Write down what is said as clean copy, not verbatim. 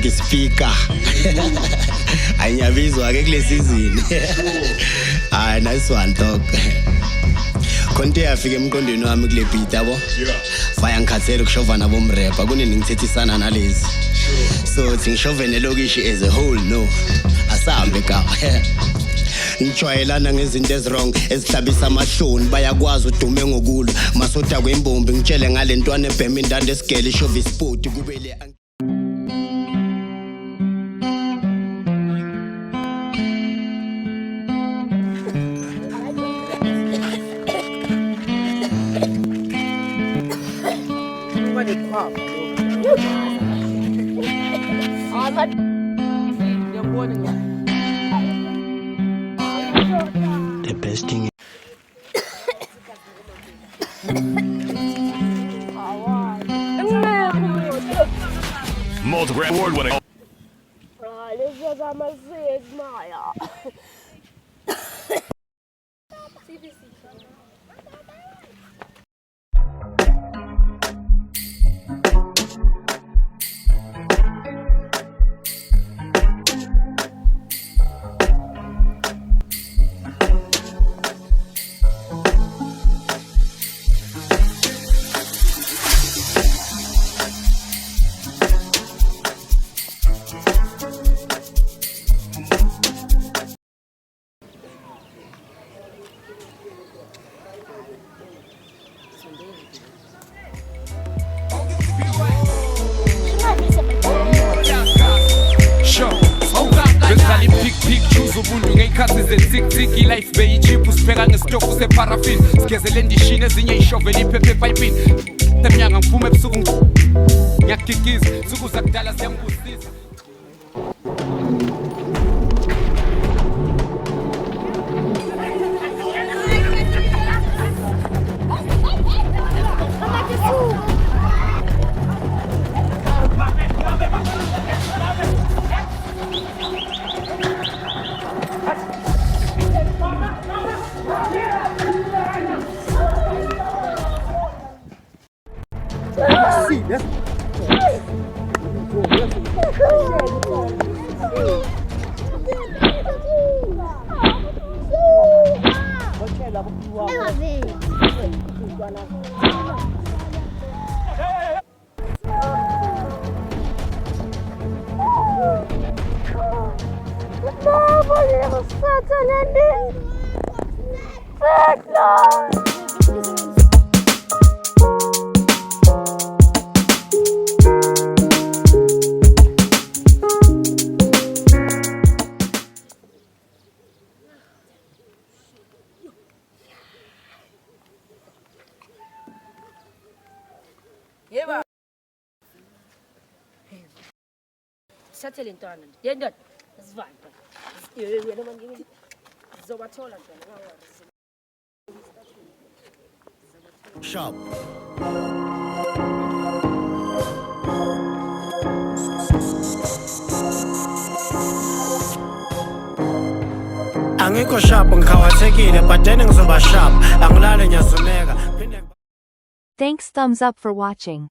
like speaker. Ayiyabizwa ke kule season. Ah, nice one dog. Konke yafika emqondweni wami kule beat yabo. Faya ngikhathele ukushova nabo mrapper kunini ngithethisana nalezi. So ngishovene elokishi as a whole no. Asambe ka. Ngijwayelana ngezinto ezwrong ezihlabisa amahloni bayakwazi udume ngokulu masoda kwembombi ngitshele ngale ntwana ebhema indanda esigele ishova isport kubele the best thing. Multiple award winning. Ngeyikhathi ze-tick-tick life beyichiphu sibheka ngesitokhu separaffin sigezele endishini ezinye ishovele iphephe epayipini temnyanga ngiphume ebusuku ngiyagigiza suku zakudala ziyangibusisa Settle in town. Then that. That's fine. Shop. Angikho sharp ngikhawathekile but then ngizoba sharp angilale ngiyazumeka. Thanks, thumbs up for watching.